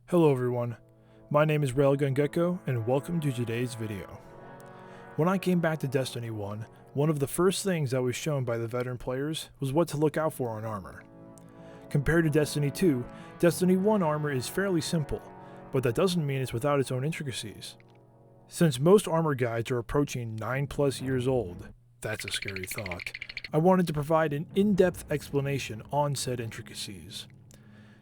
Hello everyone, my name is Railgun Gecko and welcome to today's video. When I came back to Destiny 1, one of the first things that was shown by the veteran players was what to look out for on armor. Compared to Destiny 2, Destiny 1 armor is fairly simple, but that doesn't mean it's without its own intricacies. Since most armor guides are approaching 9+ years old, that's a scary thought, I wanted to provide an in-depth explanation on said intricacies.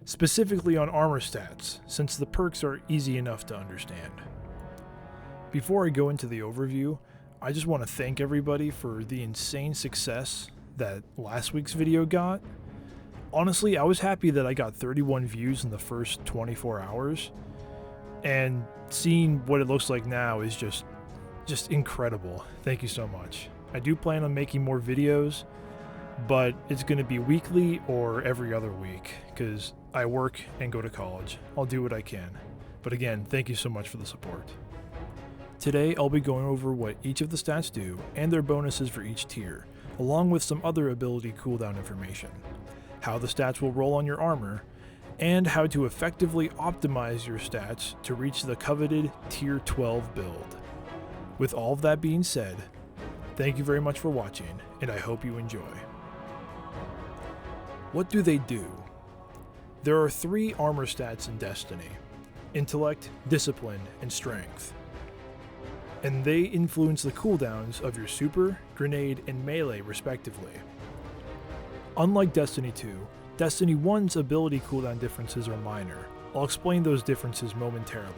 Specifically on armor stats, since the perks are easy enough to understand. Before I go into the overview, I just want to thank everybody for the insane success that last week's video got. Honestly, I was happy that I got 31 views in the first 24 hours, and seeing what it looks like now is just incredible. Thank you so much. I do plan on making more videos, but it's going to be weekly or every other week, because I work and go to college. I'll do what I can. But again, thank you so much for the support. Today, I'll be going over what each of the stats do and their bonuses for each tier, along with some other ability cooldown information, how the stats will roll on your armor, and how to effectively optimize your stats to reach the coveted Tier 12 build. With all of that being said, thank you very much for watching, and I hope you enjoy. What do they do? There are 3 armor stats in Destiny: Intellect, Discipline, and Strength. And they influence the cooldowns of your super, grenade, and melee respectively. Unlike Destiny 2, Destiny 1's ability cooldown differences are minor. I'll explain those differences momentarily.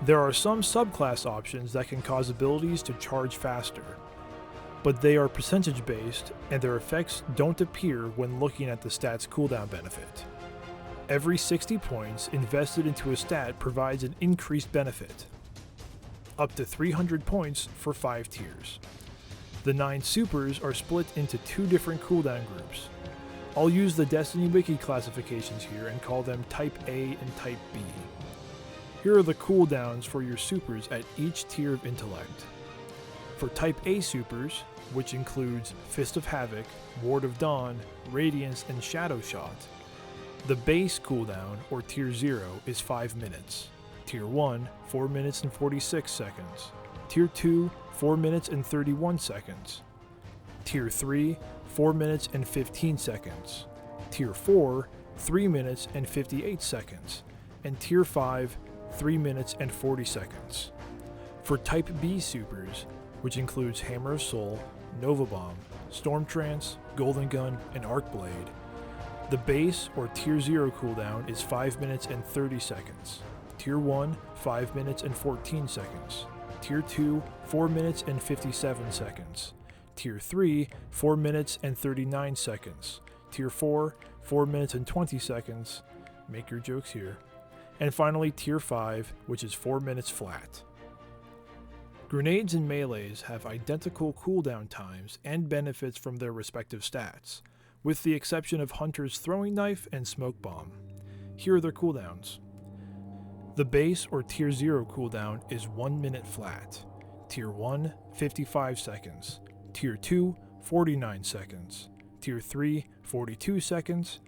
There are some subclass options that can cause abilities to charge faster, but they are percentage based and their effects don't appear when looking at the stat's cooldown benefit. Every 60 points invested into a stat provides an increased benefit, up to 300 points for 5 tiers. The 9 supers are split into 2 different cooldown groups. I'll use the Destiny Wiki classifications here and call them Type A and Type B. Here are the cooldowns for your supers at each tier of intellect. For Type A supers, which includes Fist of Havoc, Ward of Dawn, Radiance, and Shadow Shot, the base cooldown, or Tier 0, is 5 minutes. Tier 1, 4 minutes and 46 seconds. Tier 2, 4 minutes and 31 seconds. Tier 3, 4 minutes and 15 seconds. Tier 4, 3 minutes and 58 seconds. And Tier 5, 3 minutes and 40 seconds. For Type B supers, which includes Hammer of Soul, Nova Bomb, Storm Trance, Golden Gun, and Arc Blade, the base or Tier 0 cooldown is 5 minutes and 30 seconds. Tier 1, 5 minutes and 14 seconds. Tier 2, 4 minutes and 57 seconds. Tier 3, 4 minutes and 39 seconds. Tier 4, 4 minutes and 20 seconds. Make your jokes here. And finally, Tier 5, which is 4 minutes flat. Grenades and melees have identical cooldown times and benefits from their respective stats, with the exception of Hunter's Throwing Knife and Smoke Bomb. Here are their cooldowns. The base or Tier 0 cooldown is 1 minute flat. Tier 1, 55 seconds. Tier 2, 49 seconds. Tier 3, 42 seconds.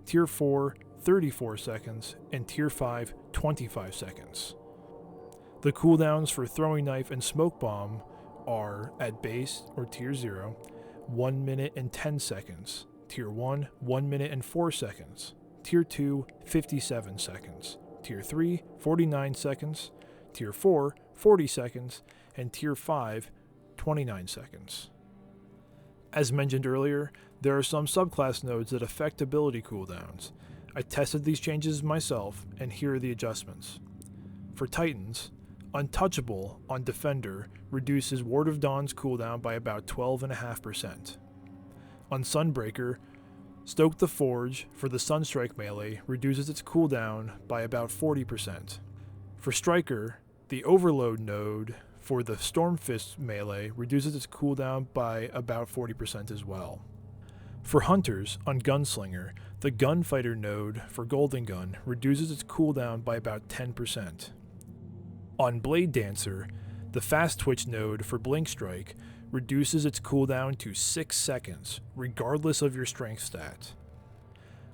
Tier 4, 34 seconds. And Tier 5, 25 seconds. The cooldowns for Throwing Knife and Smoke Bomb are, at base or Tier 0, 1 minute and 10 seconds. Tier 1, 1 minute and 4 seconds. Tier 2, 57 seconds. Tier 3, 49 seconds. Tier 4, 40 seconds. And Tier 5, 29 seconds. As mentioned earlier, there are some subclass nodes that affect ability cooldowns. I tested these changes myself, and here are the adjustments. For Titans, Untouchable on Defender reduces Ward of Dawn's cooldown by about 12.5%. On Sunbreaker, Stoke the Forge for the Sunstrike melee reduces its cooldown by about 40%. For Striker, the Overload node for the Stormfist melee reduces its cooldown by about 40% as well. For Hunters, on Gunslinger, the Gunfighter node for Golden Gun reduces its cooldown by about 10%. On Blade Dancer, the Fast Twitch node for Blink Strike reduces its cooldown to 6 seconds, regardless of your strength stat.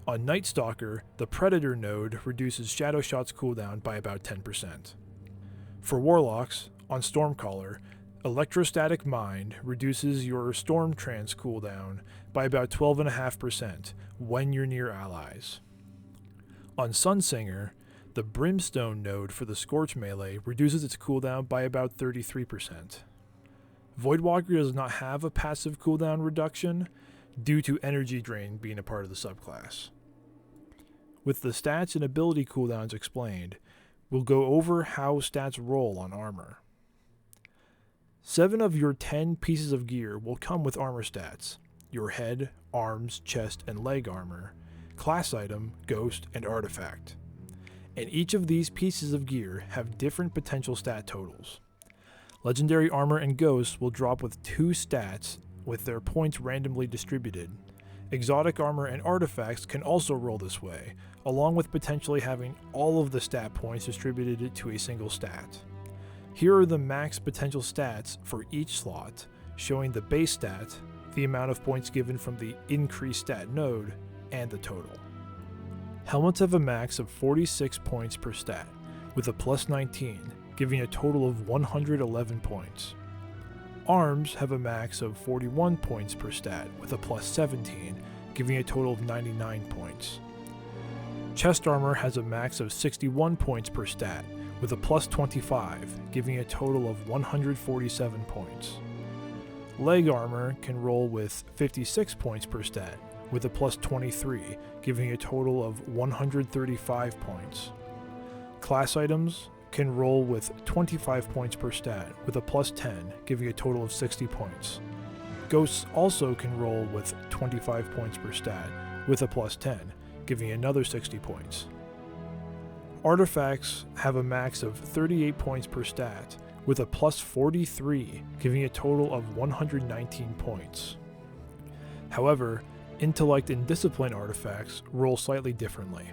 On Night Stalker, the Predator node reduces Shadow Shot's cooldown by about 10%. For Warlocks, on Stormcaller, Electrostatic Mind reduces your Storm Trance cooldown by about 12.5% when you're near allies. On Sunsinger, the Brimstone node for the Scorch melee reduces its cooldown by about 33%. Voidwalker does not have a passive cooldown reduction due to energy drain being a part of the subclass. With the stats and ability cooldowns explained, we'll go over how stats roll on armor. 7 of your 10 pieces of gear will come with armor stats: your head, arms, chest, and leg armor, class item, ghost, and artifact. And each of these pieces of gear have different potential stat totals. Legendary armor and ghosts will drop with 2 stats with their points randomly distributed. Exotic armor and artifacts can also roll this way, along with potentially having all of the stat points distributed to a single stat. Here are the max potential stats for each slot, showing the base stat, the amount of points given from the increased stat node, and the total. Helmets have a max of 46 points per stat, with a plus 19, giving a total of 111 points. Arms have a max of 41 points per stat, with a plus 17, giving a total of 99 points. Chest armor has a max of 61 points per stat, with a plus 25, giving a total of 147 points. Leg armor can roll with 56 points per stat, with a plus 23, giving a total of 135 points. Class items can roll with 25 points per stat, with a plus 10, giving a total of 60 points. Ghosts also can roll with 25 points per stat, with a plus 10, giving another 60 points. Artifacts have a max of 38 points per stat, with a plus 43, giving a total of 119 points. However, Intellect and Discipline artifacts roll slightly differently.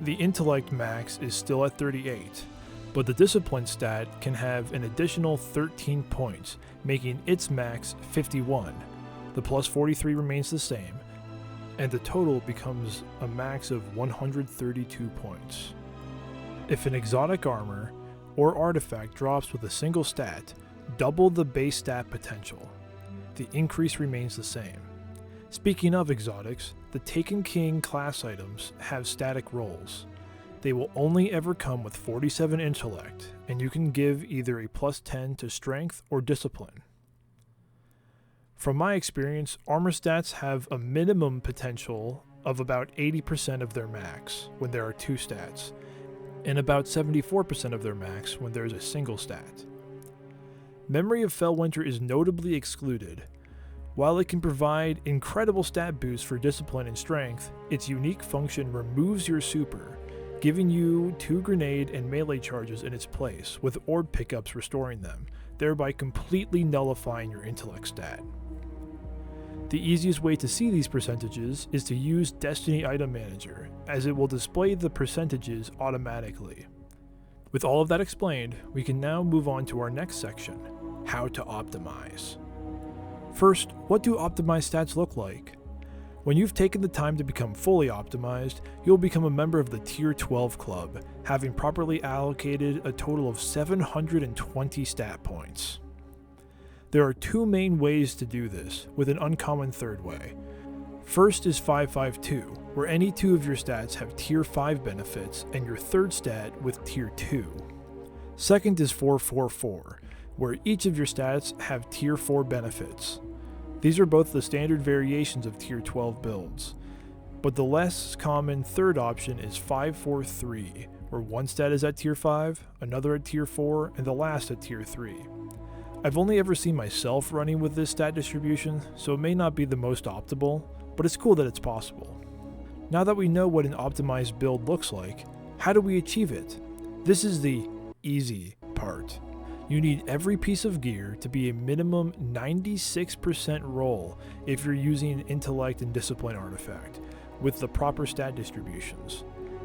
The Intellect max is still at 38, but the Discipline stat can have an additional 13 points, making its max 51. The plus 43 remains the same, and the total becomes a max of 132 points. If an exotic armor or artifact drops with a single stat, double the base stat potential. The increase remains the same. Speaking of exotics, the Taken King class items have static rolls. They will only ever come with 47 intellect, and you can give either a plus 10 to strength or discipline. From my experience, armor stats have a minimum potential of about 80% of their max when there are 2 stats, and about 74% of their max when there is a single stat. Memory of Fellwinter is notably excluded. While it can provide incredible stat boosts for discipline and strength, its unique function removes your super, giving you 2 grenade and melee charges in its place, with orb pickups restoring them, thereby completely nullifying your intellect stat. The easiest way to see these percentages is to use Destiny Item Manager, as it will display the percentages automatically. With all of that explained, we can now move on to our next section, how to optimize. First, what do optimized stats look like? When you've taken the time to become fully optimized, you'll become a member of the Tier 12 Club, having properly allocated a total of 720 stat points. There are 2 main ways to do this, with an uncommon third way. First is 552, where any 2 of your stats have Tier 5 benefits and your third stat with Tier 2. Second is 444, where each of your stats have Tier 4 benefits. These are both the standard variations of Tier 12 builds, but the less common third option is 543, where one stat is at Tier 5, another at Tier 4, and the last at Tier 3. I've only ever seen myself running with this stat distribution, so it may not be the most optimal, but it's cool that it's possible. Now that we know what an optimized build looks like, how do we achieve it? This is the easy part. You need every piece of gear to be a minimum 96% roll if you're using an Intellect and Discipline artifact, with the proper stat distributions.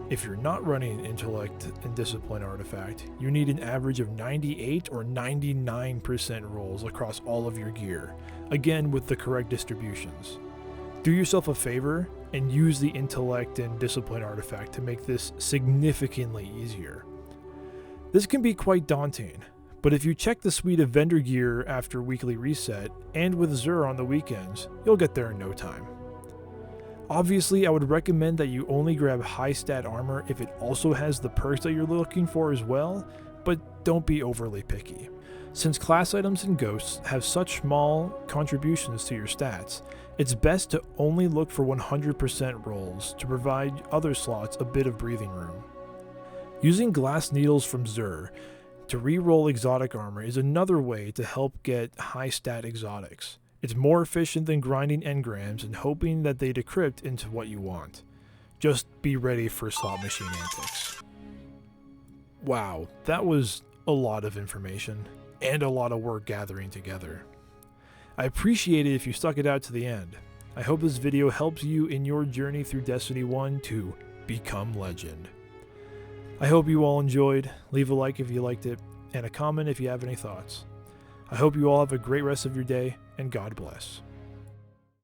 If you're not running an Intellect and Discipline artifact, you need an average of 98 or 99% rolls across all of your gear, again with the correct distributions. Do yourself a favor and use the intellect and discipline artifact to make this significantly easier. This can be quite daunting, but if you check the suite of vendor gear after weekly reset and with Xur on the weekends, you'll get there in no time. Obviously, I would recommend that you only grab high stat armor if it also has the perks that you're looking for as well, but don't be overly picky. Since class items and ghosts have such small contributions to your stats, it's best to only look for 100% rolls to provide other slots a bit of breathing room. Using glass needles from Xur to re-roll exotic armor is another way to help get high stat exotics. It's more efficient than grinding engrams and hoping that they decrypt into what you want. Just be ready for slot machine antics. Wow, that was a lot of information and a lot of work gathering together. I appreciate it if you stuck it out to the end. I hope this video helps you in your journey through Destiny 1 to become legend. I hope you all enjoyed. Leave a like if you liked it, and a comment if you have any thoughts. I hope you all have a great rest of your day, and God bless.